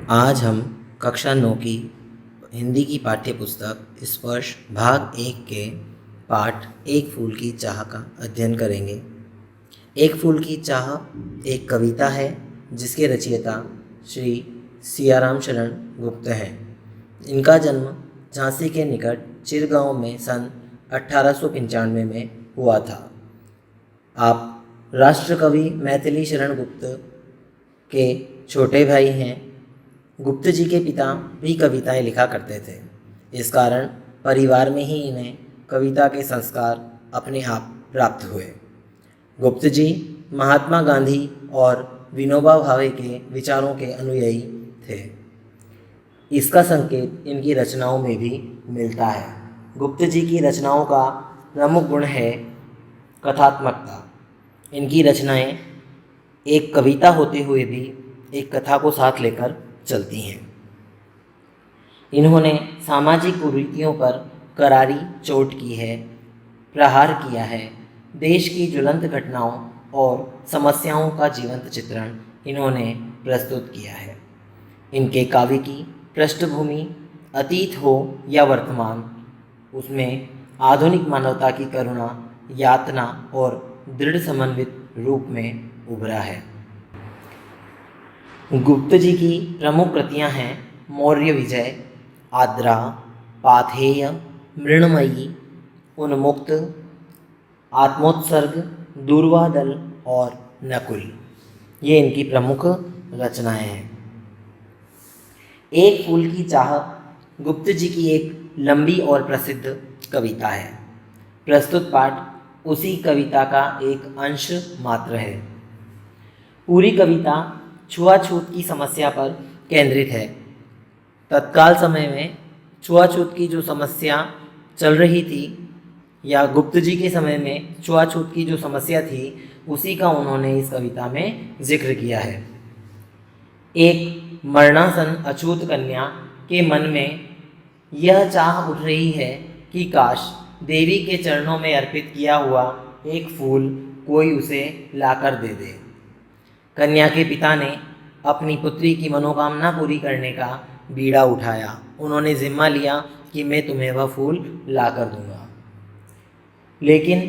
आज हम कक्षा 9 की हिंदी की पाठ्य पुस्तक स्पर्श भाग 1 के पाठ एक फूल की चाह का अध्ययन करेंगे। एक फूल की चाह एक कविता है जिसके रचयिता श्री सियाराम शरण गुप्त हैं। इनका जन्म झांसी के निकट चिरगांव में सन 1895 में हुआ था। आप राष्ट्रकवि मैथिली शरण गुप्त के छोटे भाई हैं। गुप्त जी के पिता भी कविताएं लिखा करते थे। इस कारण परिवार में ही इन्हें कविता के संस्कार अपने आप प्राप्त हुए। गुप्त जी महात्मा गांधी और विनोबा भावे के विचारों के अनुयायी थे। इसका संकेत इनकी रचनाओं में भी मिलता है। गुप्त जी की रचनाओं का प्रमुख गुण है कथात्मकता। इनकी रचनाएं एक कविता होते हुए भी एक कथा को साथ लेकर चलती हैं। इन्होंने सामाजिक कुरीतियों पर करारी चोट की है, प्रहार किया है। देश की ज्वलंत घटनाओं और समस्याओं का जीवंत चित्रण इन्होंने प्रस्तुत किया है। इनके काव्य की पृष्ठभूमि अतीत हो या वर्तमान, उसमें आधुनिक मानवता की करुणा, यातना और दृढ़ समन्वित रूप में उभरा है। गुप्त जी की प्रमुख कृतियां हैं मौर्य विजय, आद्रा, पाथेय, मृण्मयी, उन्मुक्त, आत्मोत्सर्ग, दूर्वादल और नकुल। ये इनकी प्रमुख रचनाएं हैं। एक फूल की चाह गुप्त जी की एक लंबी और प्रसिद्ध कविता है। प्रस्तुत पाठ उसी कविता का एक अंश मात्र है। पूरी कविता छुआछूत की समस्या पर केंद्रित है। तत्काल समय में छुआछूत की जो समस्या चल रही थी, या गुप्त जी के समय में छुआछूत की जो समस्या थी, उसी का उन्होंने इस कविता में जिक्र किया है। एक मरणासन अछूत कन्या के मन में यह चाह उठ रही है कि काश देवी के चरणों में अर्पित किया हुआ एक फूल कोई उसे लाकर दे दे। कन्या के पिता ने अपनी पुत्री की मनोकामना पूरी करने का बीड़ा उठाया। उन्होंने जिम्मा लिया कि मैं तुम्हें वह फूल ला कर दूंगा, लेकिन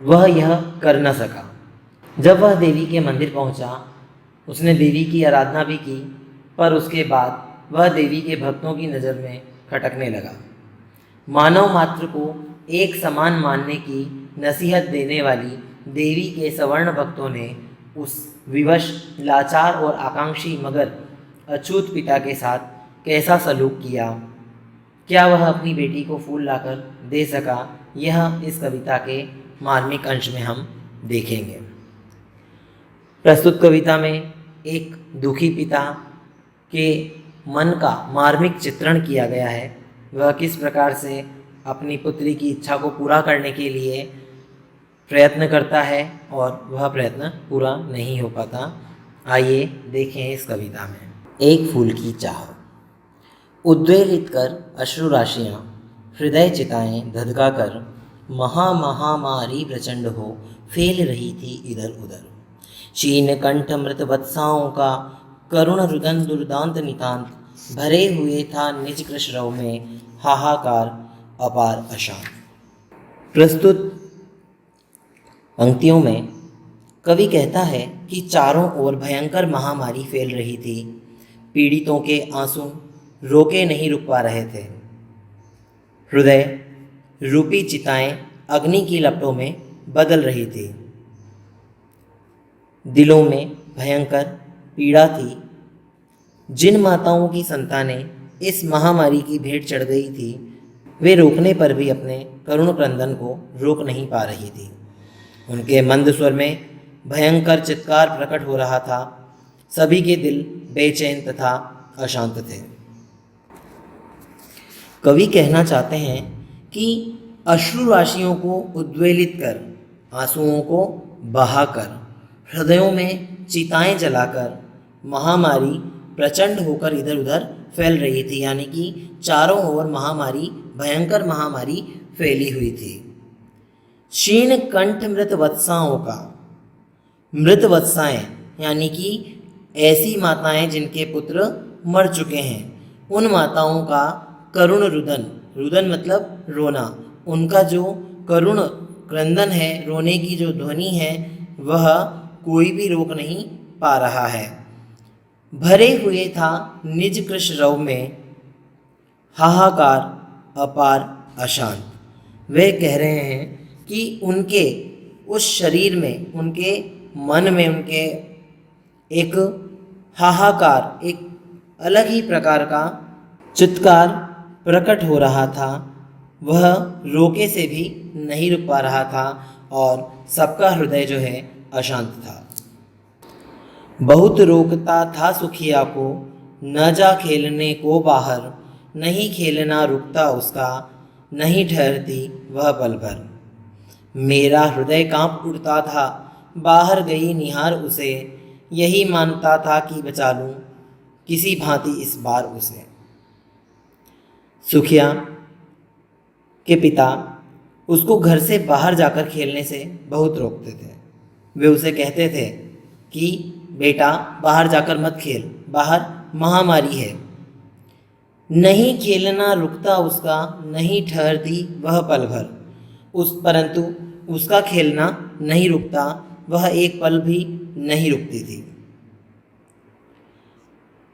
वह यह कर न सका। जब वह देवी के मंदिर पहुंचा, उसने देवी की आराधना भी की, पर उसके बाद वह देवी के भक्तों की नज़र में खटकने लगा। मानव मात्र को एक समान मानने की नसीहत देने वाली देवी के सवर्ण भक्तों ने उस विवश, लाचार और आकांक्षी मगर अछूत पिता के साथ कैसा सलूक किया। क्या वह अपनी बेटी को फूल लाकर दे सका? यह इस कविता के मार्मिक अंश में हम देखेंगे। प्रस्तुत कविता में एक दुखी पिता के मन का मार्मिक चित्रण किया गया है। वह किस प्रकार से अपनी पुत्री की इच्छा को पूरा करने के लिए प्रयत्न करता है और वह प्रयत्न पूरा नहीं हो पाता। आइए देखें इस कविता में। एक फूल की चाह। उद्वेलित कर अश्रु राशियाँ, हृदय चिताएं धधका कर, महामारी प्रचंड हो फैल रही थी इधर उधर। क्षीण कंठ मृत वत्साओं का करुण रुदन दुर्दांत नितांत, भरे हुए था निज कृश्रव में हाहाकार अपार अशांत। प्रस्तुत पंक्तियों में कवि कहता है कि चारों ओर भयंकर महामारी फैल रही थी। पीड़ितों के आंसू रोके नहीं रुक पा रहे थे। हृदय रूपी चिताएं अग्नि की लपटों में बदल रही थी। दिलों में भयंकर पीड़ा थी। जिन माताओं की संतानें इस महामारी की भेंट चढ़ गई थी, वे रोकने पर भी अपने करुण क्रंदन को रोक नहीं पा रही थी। उनके मंद स्वर में भयंकर चित्कार प्रकट हो रहा था। सभी के दिल बेचैन तथा अशांत थे। कवि कहना चाहते हैं कि अश्रु राशियों को उद्वेलित कर, आंसुओं को बहाकर, हृदयों में चिताएं जलाकर महामारी प्रचंड होकर इधर उधर फैल रही थी। यानी कि चारों ओर महामारी, भयंकर महामारी फैली हुई थी। क्षीण कंठ मृत वत्साओं का, मृत वत्साएं यानी कि ऐसी माताएं जिनके पुत्र मर चुके हैं, उन माताओं का करुण रुदन, रुदन मतलब रोना, उनका जो करुण क्रंदन है, रोने की जो ध्वनि है, वह कोई भी रोक नहीं पा रहा है। भरे हुए था निज कृश रव में, हाहाकार अपार अशांत। वे कह रहे हैं कि उनके उस शरीर में, उनके मन में, उनके एक हाहाकार, एक अलग ही प्रकार का चित्कार प्रकट हो रहा था। वह रोके से भी नहीं रुक पा रहा था और सबका हृदय जो है अशांत था। बहुत रोकता था सुखिया को, न जा खेलने को बाहर, नहीं खेलना रुकता उसका, नहीं ठहरती वह पल भर। मेरा हृदय कांप उठता था, बाहर गई निहार उसे, यही मानता था कि बचा लूं किसी भांति इस बार उसे। सुखिया के पिता उसको घर से बाहर जाकर खेलने से बहुत रोकते थे। वे उसे कहते थे कि बेटा बाहर जाकर मत खेल, बाहर महामारी है। नहीं खेलना रुकता उसका, नहीं ठहरती वह पल भर। परंतु उसका खेलना नहीं रुकता, वह एक पल भी नहीं रुकती थी।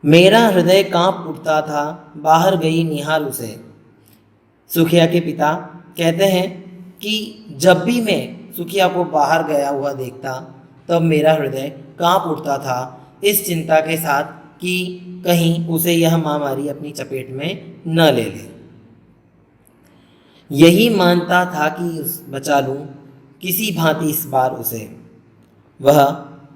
मेरा हृदय कांप उठता था, बाहर गई निहार उसे। सुखिया के पिता कहते हैं कि जब भी मैं सुखिया को बाहर गया हुआ देखता, तब मेरा हृदय कांप उठता था इस चिंता के साथ कि कहीं उसे यह महामारी अपनी चपेट में न ले ले। यही मानता था कि बचा लूं किसी भांति इस बार उसे। वह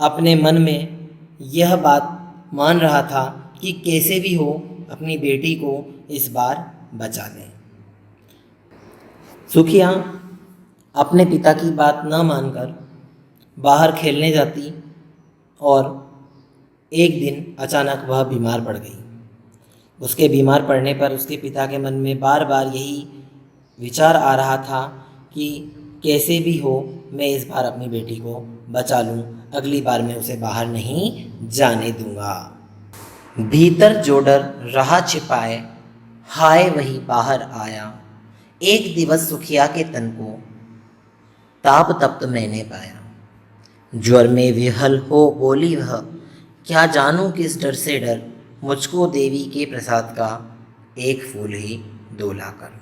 अपने मन में यह बात मान रहा था कि कैसे भी हो अपनी बेटी को इस बार बचा ले। सुखिया अपने पिता की बात न मानकर बाहर खेलने जाती और एक दिन अचानक वह बीमार पड़ गई। उसके बीमार पड़ने पर उसके पिता के मन में बार बार यही विचार आ रहा था कि कैसे भी हो मैं इस बार अपनी बेटी को बचा लूं, अगली बार मैं उसे बाहर नहीं जाने दूंगा। भीतर जो डर रहा छिपाए, हाय वही बाहर आया। एक दिवस सुखिया के तन को ताप तप्त मैंने पाया। ज्वर में विहल हो बोली वह, क्या जानूं किस डर से डर, मुझको देवी के प्रसाद का एक फूल ही डोला कर।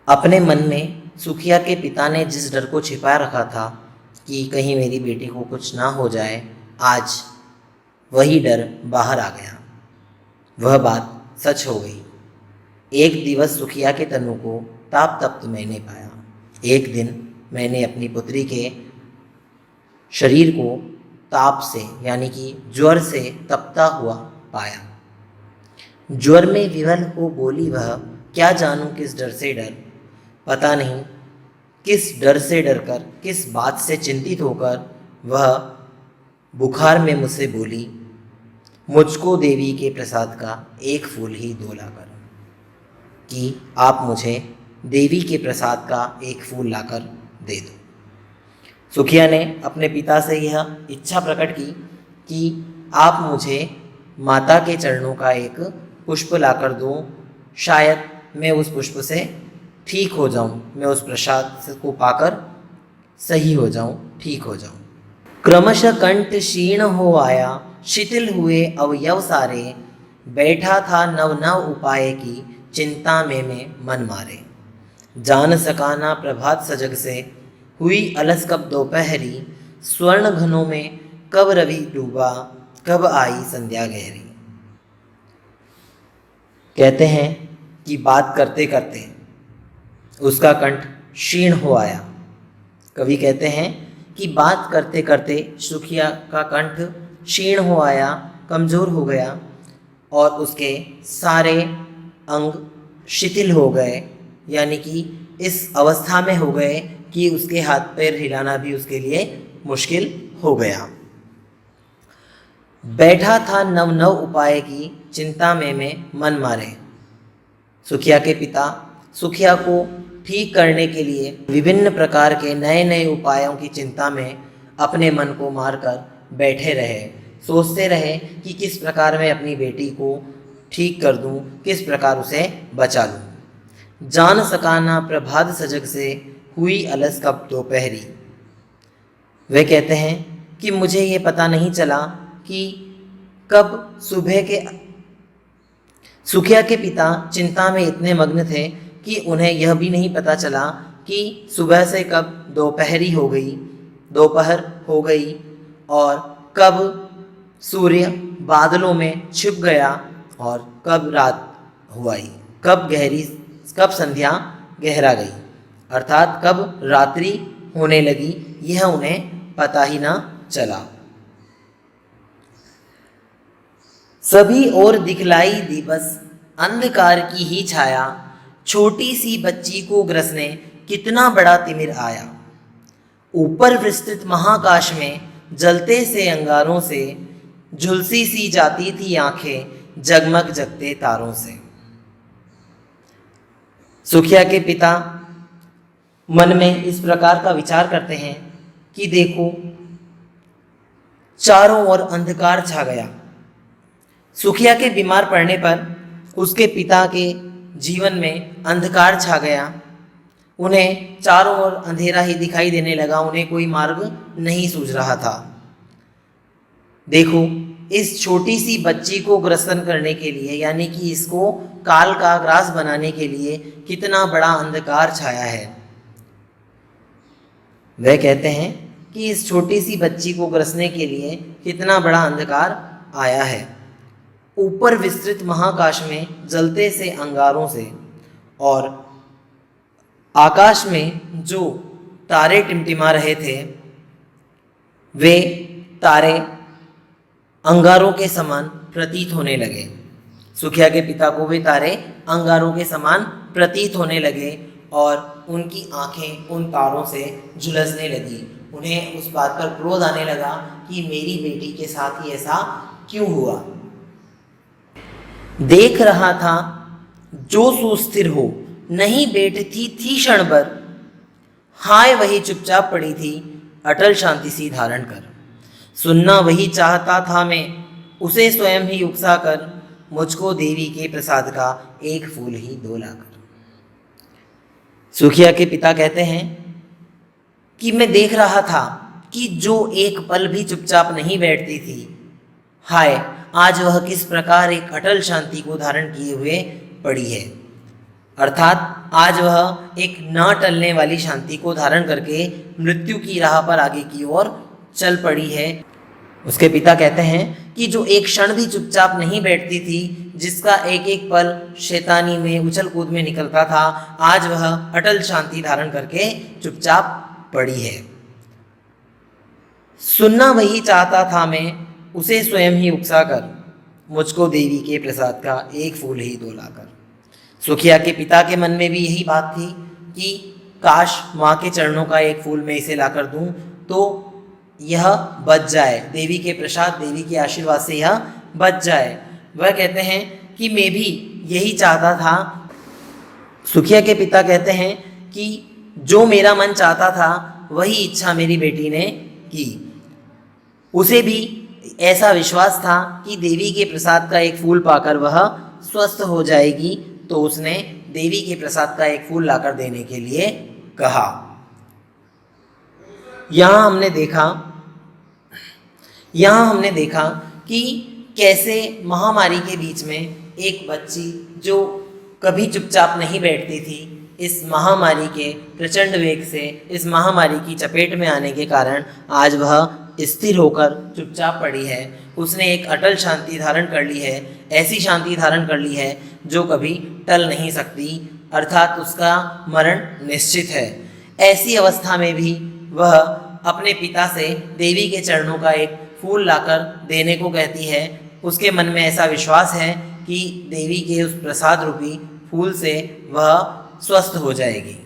अपने मन में सुखिया के पिता ने जिस डर को छिपा रखा था कि कहीं मेरी बेटी को कुछ ना हो जाए, आज वही डर बाहर आ गया। वह बात सच हो गई। एक दिवस सुखिया के तनु को ताप तप्त मैंने पाया। एक दिन मैंने अपनी पुत्री के शरीर को ताप से यानी कि ज्वर से तपता हुआ पाया। ज्वर में विवल हो बोली वह, क्या जानूं किस डर से डर, पता नहीं किस डर से डरकर, किस बात से चिंतित होकर वह बुखार में मुझसे बोली, मुझको देवी के प्रसाद का एक फूल ही डोला कर, कि आप मुझे देवी के प्रसाद का एक फूल लाकर दे दो। सुखिया ने अपने पिता से यह इच्छा प्रकट की कि आप मुझे माता के चरणों का एक पुष्प लाकर दो, शायद मैं उस पुष्प से ठीक हो जाऊं, मैं उस प्रसाद को पाकर सही हो जाऊं, ठीक हो जाऊं। क्रमशः कंठ क्षीण हो आया, शिथिल हुए अवयव सारे, बैठा था नव नव उपाय की, चिंता में मन मारे। जान सकाना प्रभात सजग से, हुई अलस कब दोपहरी, स्वर्ण घनों में कब रवि डूबा, कब आई संध्या गहरी। कहते हैं कि बात करते करते उसका कंठ क्षीण हो आया। कवि कहते हैं कि बात करते करते सुखिया का कंठ क्षीण हो आया, कमज़ोर हो गया और उसके सारे अंग शिथिल हो गए, यानी कि इस अवस्था में हो गए कि उसके हाथ पैर हिलाना भी उसके लिए मुश्किल हो गया। बैठा था नव नव उपाय की, चिंता में मन मारे। सुखिया के पिता सुखिया को ठीक करने के लिए विभिन्न प्रकार के नए नए उपायों की चिंता में अपने मन को मारकर बैठे रहे, सोचते रहे कि किस प्रकार मैं अपनी बेटी को ठीक कर दूं, किस प्रकार उसे बचा लूं। जान सका ना प्रभात सजग से, हुई अलस कब दोपहरी। वे कहते हैं कि मुझे ये पता नहीं चला कि कब सुबह के सुखिया के पिता चिंता में इतने मग्न थे कि उन्हें यह भी नहीं पता चला कि सुबह से कब दोपहर हो गई और कब सूर्य बादलों में छिप गया और कब रात हुई, कब संध्या गहरा गई, अर्थात कब रात्रि होने लगी, यह उन्हें पता ही ना चला। सभी ओर दिखलाई दी बस अंधकार की ही छाया, छोटी सी बच्ची को ग्रसने कितना बड़ा तिमिर आया। ऊपर विस्तृत महाकाश में जलते से अंगारों से, झुलसी सी जाती थी आंखें जगमग जगते तारों से। सुखिया के पिता मन में इस प्रकार का विचार करते हैं कि देखो, चारों ओर अंधकार छा गया। सुखिया के बीमार पड़ने पर उसके पिता के जीवन में अंधकार छा गया। उन्हें चारों ओर अंधेरा ही दिखाई देने लगा, उन्हें कोई मार्ग नहीं सूझ रहा था। देखो, इस छोटी सी बच्ची को ग्रसन करने के लिए, यानी कि इसको काल का ग्रास बनाने के लिए कितना बड़ा अंधकार छाया है। वे कहते हैं कि इस छोटी सी बच्ची को ग्रसने के लिए कितना बड़ा अंधकार आया है। ऊपर विस्तृत महाकाश में जलते से अंगारों से, और आकाश में जो तारे टिमटिमा रहे थे वे तारे अंगारों के समान प्रतीत होने लगे। सुखिया के पिता को वे तारे अंगारों के समान प्रतीत होने लगे और उनकी आंखें उन तारों से झुलसने लगी। उन्हें उस बात पर क्रोध आने लगा कि मेरी बेटी के साथ ही ऐसा क्यों हुआ। देख रहा था जो सुस्थिर हो, नहीं बैठती थी क्षण भर, हाय वही चुपचाप पड़ी थी अटल शांति सी धारण कर। सुनना वही चाहता था मैं, उसे स्वयं ही उकसा कर, मुझको देवी के प्रसाद का एक फूल ही डोला कर। सुखिया के पिता कहते हैं कि मैं देख रहा था कि जो एक पल भी चुपचाप नहीं बैठती थी, हाय आज वह किस प्रकार एक अटल शांति को धारण किए हुए पड़ी है, अर्थात आज वह एक न टलने वाली शांति को धारण करके मृत्यु की राह पर आगे की ओर चल पड़ी है। उसके पिता कहते हैं कि जो एक क्षण भी चुपचाप नहीं बैठती थी, जिसका एक एक पल शैतानी में उछल कूद में निकलता था, आज वह अटल शांति धारण करके चुपचाप पड़ी है। सुनना वही चाहता था मैं, उसे स्वयं ही उकसा कर, मुझको देवी के प्रसाद का एक फूल ही डोला कर। सुखिया के पिता के मन में भी यही बात थी कि काश माँ के चरणों का एक फूल मैं इसे लाकर दूं तो यह बच जाए, देवी के प्रसाद, देवी के आशीर्वाद से यह बच जाए। वह कहते हैं कि मैं भी यही चाहता था। सुखिया के पिता कहते हैं कि जो मेरा मन चाहता था वही इच्छा मेरी बेटी ने की। उसे भी ऐसा विश्वास था कि देवी के प्रसाद का एक फूल पाकर वह स्वस्थ हो जाएगी, तो उसने देवी के प्रसाद का एक फूल लाकर देने के लिए कहा। यहाँ हमने देखा कि कैसे महामारी के बीच में एक बच्ची जो कभी चुपचाप नहीं बैठती थी, इस महामारी के प्रचंड वेग से, इस महामारी की चपेट में आने के कारण आज वह स्थिर होकर चुपचाप पड़ी है। उसने एक अटल शांति धारण कर ली है, ऐसी शांति धारण कर ली है जो कभी टल नहीं सकती, अर्थात उसका मरण निश्चित है। ऐसी अवस्था में भी वह अपने पिता से देवी के चरणों का एक फूल लाकर देने को कहती है। उसके मन में ऐसा विश्वास है कि देवी के उस प्रसाद रूपी फूल से वह स्वस्थ हो जाएगी।